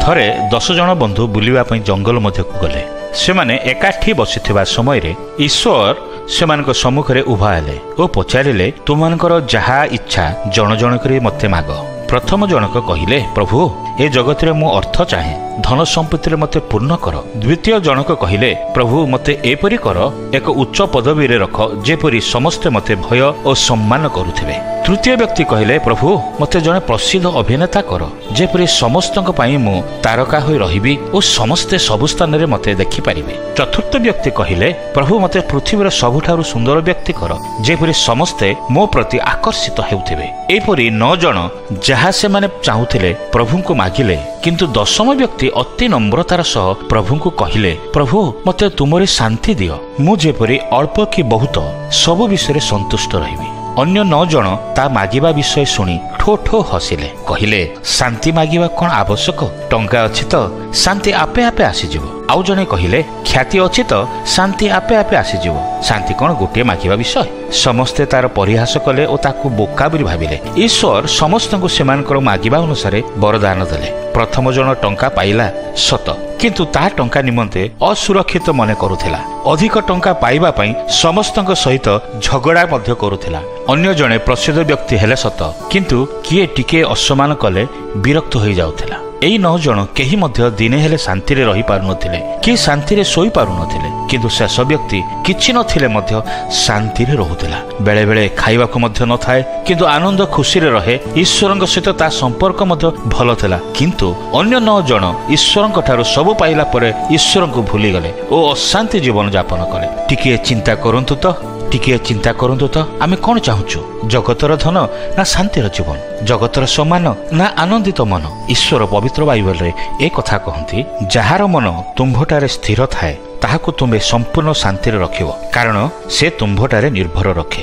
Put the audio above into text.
ଥରେ 10 ଜଣ ବନ୍ଧୁ ବୁଲିବା ପାଇଁ ଜଙ୍ଗଲ ମଧ୍ୟକୁ ଗଲେ। ସେମାନେ ଏକାଠି ବସିଥିବା ସମୟରେ ଈଶ୍ୱର ସେମାନଙ୍କ ସମ୍ମୁଖରେ ଉଭା ହେଲେ ଓ ପଚାରିଲେ, ତୁମମାନଙ୍କର ଯାହା ଇଚ୍ଛା ଜଣ ଜଣ କରି ମୋତେ ମାଗ। ପ୍ରଥମ ଜଣକ କହିଲେ, ପ୍ରଭୁ, ଏ ଜଗତରେ ମୁଁ ଅର୍ଥ ଚାହେଁ, ଧନ ସମ୍ପତ୍ତିରେ ମୋତେ ପୂର୍ଣ୍ଣ କର। ଦ୍ୱିତୀୟ ଜଣକ କହିଲେ, ପ୍ରଭୁ, ମୋତେ ଏପରି କର, ଏକ ଉଚ୍ଚ ପଦବୀରେ ରଖ, ଯେପରି ସମସ୍ତେ ମୋତେ ଭୟ ଓ ସମ୍ମାନ କରୁଥିବେ। ତୃତୀୟ ବ୍ୟକ୍ତି କହିଲେ, ପ୍ରଭୁ, ମୋତେ ଜଣେ ପ୍ରସିଦ୍ଧ ଅଭିନେତା କର, ଯେପରି ସମସ୍ତଙ୍କ ପାଇଁ ମୁଁ ତାରକା ହୋଇ ରହିବି ଓ ସମସ୍ତେ ସବୁ ସ୍ଥାନରେ ମୋତେ ଦେଖିପାରିବେ। ଚତୁର୍ଥ ବ୍ୟକ୍ତି କହିଲେ, ପ୍ରଭୁ, ମୋତେ ପୃଥିବୀର ସବୁଠାରୁ ସୁନ୍ଦର ବ୍ୟକ୍ତି କର, ଯେପରି ସମସ୍ତେ ମୋ ପ୍ରତି ଆକର୍ଷିତ ହେଉଥିବେ। ଏପରି 9 ଜଣ ଯାହା ସେମାନେ ଚାହୁଁଥିଲେ ପ୍ରଭୁଙ୍କୁ ମାଗିଲେ। କିନ୍ତୁ 10ମ ବ୍ୟକ୍ତି ଅତି ନମ୍ରତାର ସହ ପ୍ରଭୁଙ୍କୁ କହିଲେ, ପ୍ରଭୁ, ମୋତେ ତୁମରି ଶାନ୍ତି ଦିଅ, ମୁଁ ଯେପରି ଅଳ୍ପ କି ବହୁତ ସବୁ ବିଷୟରେ ସନ୍ତୁଷ୍ଟ ରହିବି। ଅନ୍ୟ 9 ଜଣ ତା ମାଗିବା ବିଷୟ ଶୁଣି ଠୋ ଠୋ ହସିଲେ। କହିଲେ, ଶାନ୍ତି ମାଗିବା କ'ଣ ଆବଶ୍ୟକ? ଟଙ୍କା ଅଛି ତ ଶାନ୍ତି ଆପେ ଆପେ ଆସିଯିବ। ଆଉ ଜଣେ କହିଲେ, ଖ୍ୟାତି ଅଛି ତ ଶାନ୍ତି ଆପେ ଆପେ ଆସିଯିବ। ଶାନ୍ତି କ'ଣ ଗୋଟିଏ ମାଗିବା ବିଷୟ? ସମସ୍ତେ ତାର ପରିହାସ କଲେ ଓ ତାକୁ ବୋକା ବୋଲି ଭାବିଲେ। ଈଶ୍ୱର ସମସ୍ତଙ୍କୁ ସେମାନଙ୍କର ମାଗିବା ଅନୁସାରେ ବରଦାନ ଦେଲେ। ପ୍ରଥମ ଜଣ ଟଙ୍କା ପାଇଲା ସତ, କିନ୍ତୁ ତା ଟଙ୍କା ନିମନ୍ତେ ଅସୁରକ୍ଷିତ ମନେ କରୁଥିଲା। ଅଧିକ ଟଙ୍କା ପାଇବା ପାଇଁ ସମସ୍ତଙ୍କ ସହିତ ଝଗଡ଼ା ମଧ୍ୟ କରୁଥିଲା। ଅନ୍ୟ ଜଣେ ପ୍ରସିଦ୍ଧ ବ୍ୟକ୍ତି ହେଲେ ସତ, କିନ୍ତୁ କିଏ ଟିକେ ଅସମ୍ମାନ କଲେ ବିରକ୍ତ ହୋଇଯାଉଥିଲା। ଏଇ 9 ଜଣ କେହି ମଧ୍ୟ ଦିନେ ହେଲେ ଶାନ୍ତିରେ ରହିପାରୁନଥିଲେ କି ଶାନ୍ତିରେ ଶୋଇପାରୁନଥିଲେ। କିନ୍ତୁ ଶେଷ ବ୍ୟକ୍ତି କିଛି ନଥିଲେ ମଧ୍ୟ ଶାନ୍ତିରେ ରହୁଥିଲା। ବେଳେବେଳେ ଖାଇବାକୁ ମଧ୍ୟ ନଥାଏ, କିନ୍ତୁ ଆନନ୍ଦ ଖୁସିରେ ରହେ। ଈଶ୍ୱରଙ୍କ ସହିତ ତା ସମ୍ପର୍କ ମଧ୍ୟ ଭଲ ଥିଲା। କିନ୍ତୁ ଅନ୍ୟ 9 ଜଣ ଈଶ୍ୱରଙ୍କ ଠାରୁ ସବୁ ପାଇଲା ପରେ ଈଶ୍ୱରଙ୍କୁ ଭୁଲିଗଲେ ଓ ଅଶାନ୍ତି ଜୀବନ ଯାପନ କଲେ। ଟିକିଏ ଚିନ୍ତା କରନ୍ତୁ ତ ଆମେ କ'ଣ ଚାହୁଁଛୁ? ଜଗତର ଧନ ନା ଶାନ୍ତିର ଜୀବନ? ଜଗତର ସମ୍ମାନ ନା ଆନନ୍ଦିତ ମନ? ଈଶ୍ୱର ପବିତ୍ର ବାଇବେଲରେ ଏ କଥା କହନ୍ତି, ଯାହାର ମନ ତୁମ୍ଭଠାରେ ସ୍ଥିର ଥାଏ ତାହାକୁ ତୁମେ ସମ୍ପୂର୍ଣ୍ଣ ଶାନ୍ତିରେ ରଖିବ, କାରଣ ସେ ତୁମ୍ଭଠାରେ ନିର୍ଭର ରଖେ।